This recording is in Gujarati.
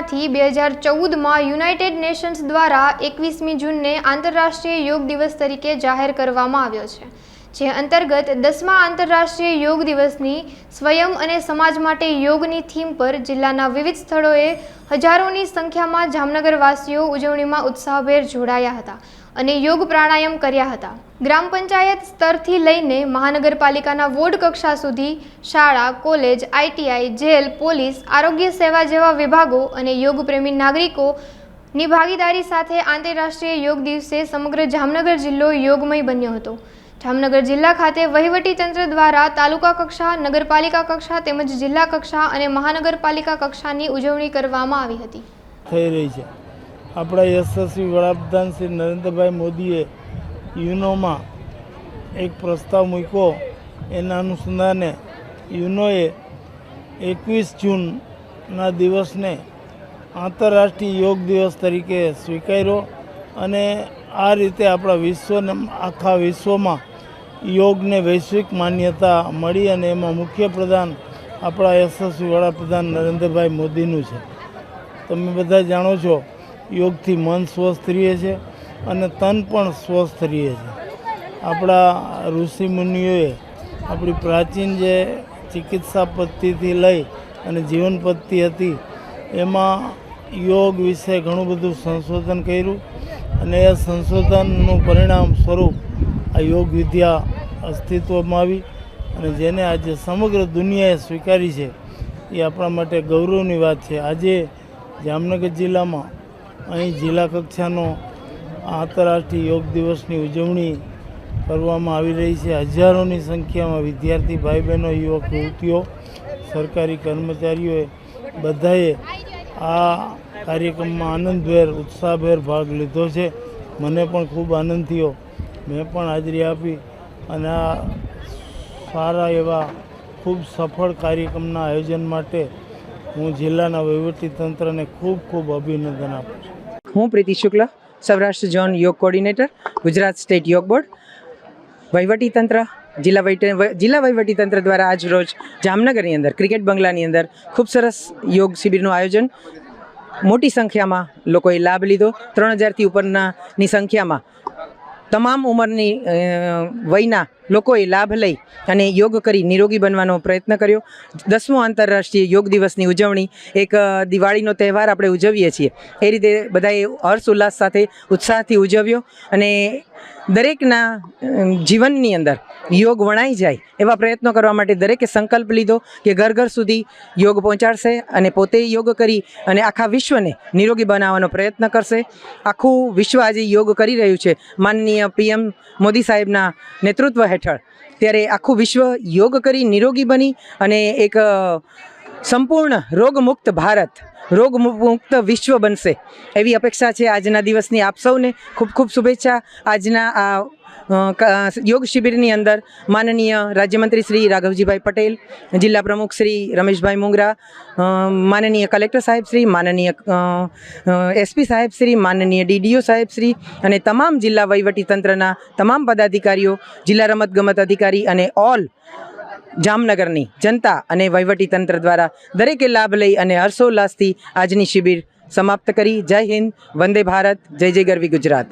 હોવાથી 2014માં યુનાઇટેડ નેશન્સ દ્વારા 21મી જૂનને આંતરરાષ્ટ્રીય યોગ દિવસ તરીકે જાહેર કરવામાં આવ્યો છે, જે અંતર્ગત 10મા આંતરરાષ્ટ્રીય યોગ દિવસની સ્વયં અને સમાજ માટે યોગની થીમ પર જિલ્લાના વિવિધ સ્થળોએ હજારોની સંખ્યામાં જામનગરવાસીઓ ઉજવણીમાં ઉત્સાહભેર જોડાયા હતા અને યોગ પ્રાણાયામ કર્યા હતા। ગ્રામ પંચાયત સ્તરથી લઈને મહાનગરપાલિકાના વોર્ડ કક્ષા સુધી શાળા, કોલેજ, ITI, જેલ, પોલીસ, આરોગ્ય સેવા જેવા વિભાગો અને યોગપ્રેમી નાગરિકોની ભાગીદારી સાથે આંતરરાષ્ટ્રીય યોગ દિવસે સમગ્ર જામનગર જિલ્લો યોગમય બન્યો હતો। જામનગર જિલ્લા ખાતે વહીવટી તંત્ર દ્વારા તાલુકા કક્ષા, નગરપાલિકા કક્ષા તેમજ જિલ્લા કક્ષા અને મહાનગરપાલિકા કક્ષાની ઉજવણી કરવામાં આવી હતી। થઈ રહી છે। આપણા યશસ્વી વડાપ્રધાન શ્રી નરેન્દ્રભાઈ મોદીએ યુનોમાં એક પ્રસ્તાવ મૂક્યો। એના અનુસંધાને યુનોએ 21 જૂનના દિવસને આંતરરાષ્ટ્રીય યોગ દિવસ તરીકે સ્વીકાર્યો અને આ રીતે આપણા આખા વિશ્વમાં યોગને વૈશ્વિક માન્યતા મળી અને એમાં મુખ્ય પ્રધાન આપણા યશસ્વી વડાપ્રધાન નરેન્દ્રભાઈ મોદીનું છે। તમે બધા જાણો છો, યોગથી મન સ્વસ્થ રહે છે અને તન પણ સ્વસ્થ રહે છે। આપણા ઋષિ મુનિઓએ આપણી પ્રાચીન જે ચિકિત્સા પદ્ધતિથી લઈ અને જીવન પદ્ધતિ હતી એમાં યોગ વિશે ઘણું બધું સંશોધન કર્યું અને એ સંશોધનનું પરિણામ સ્વરૂપ આ યોગ વિદ્યા અસ્તિત્વમાં આવી અને જેને આજે સમગ્ર દુનિયાએ સ્વીકારી છે એ આપણા માટે ગૌરવની વાત છે। આજે જામનગર જિલ્લામાં અહીં જિલ્લા કક્ષાનો આંતરરાષ્ટ્રીય યોગ દિવસની ઉજવણી કરવામાં આવી રહી છે। હજારોની સંખ્યામાં વિદ્યાર્થી ભાઈ બહેનો, યુવક યુવતીઓ, સરકારી કર્મચારીઓએ બધાએ આ કાર્યક્રમમાં આનંદભેર, ઉત્સાહભેર ભાગ લીધો છે। મને પણ ખૂબ આનંદ થયો, મેં પણ હાજરી આપી અને આ સારા એવા ખૂબ સફળ કાર્યક્રમના આયોજન માટે હું જિલ્લાના વહીવટીતંત્રને ખૂબ ખૂબ અભિનંદન આપું છું। હું પ્રીતિ શુક્લ, સૌરાષ્ટ્ર ઝોન યોગ કોર્ડિનેટર, ગુજરાત સ્ટેટ યોગ બોર્ડ। વહીવટીતંત્ર, જિલ્લા વહીવટીતંત્ર દ્વારા આજ રોજ જામનગરની અંદર ક્રિકેટ બંગલાની અંદર ખૂબ સરસ યોગ શિબિરનું આયોજન, મોટી સંખ્યામાં લોકોએ લાભ લીધો। 3000થી ઉપરની સંખ્યામાં તમામ ઉંમરની વયના લોકોએ લાભ લઈ અને યોગ કરી નિરોગી બનવાનો પ્રયત્ન કર્યો। 10મો આંતરરાષ્ટ્રીય યોગ દિવસની ઉજવણી એક દિવાળીનો તહેવાર આપણે ઉજવીએ છીએ એ રીતે બધાએ હર્ષ ઉલ્લાસ સાથે ઉત્સાહથી ઉજવ્યો અને દરેકના જીવનની અંદર યોગ વણાઈ જાય એવા પ્રયત્નો કરવા માટે દરેકે સંકલ્પ લીધો કે ઘર ઘર સુધી યોગ પહોંચાડશે અને પોતે યોગ કરી અને આખા વિશ્વને નિરોગી બનાવવાનો પ્રયત્ન કરશે। આખું વિશ્વ આજે યોગ કરી રહ્યું છે માનનીય PM મોદી સાહેબના નેતૃત્વ હેઠળ। ત્યારે આખું વિશ્વ યોગ કરી નિરોગી બની અને એક સંપૂર્ણ રોગમુક્ત ભારત, રોગમુક્ત વિશ્વ બનશે એવી અપેક્ષા છે। આજના દિવસની આપ સૌને ખૂબ ખૂબ શુભેચ્છા। આજના આ યોગ શિબિરની અંદર માનનીય રાજ્યમંત્રી શ્રી રાઘવજીભાઈ પટેલ, જિલ્લા પ્રમુખ શ્રી રમેશભાઈ મુંગરા, માનનીય કલેક્ટર સાહેબ શ્રી, માનનીય SP સાહેબ શ્રી, માનનીય DDO સાહેબ શ્રી અને તમામ જિલ્લા વહીવટીતંત્રના તમામ પદાધિકારીઓ, જિલ્લા રમતગમત અધિકારી અને ઓલ જામનગરની જનતા અને વહીવટીતંત્ર દ્વારા દરેકે લાભ લઈ અને હર્ષોલ્લાસથી આજની શિબિર સમાપ્ત કરી। જય હિન્દ, વંદે ભારત, જય જય ગરવી ગુજરાત।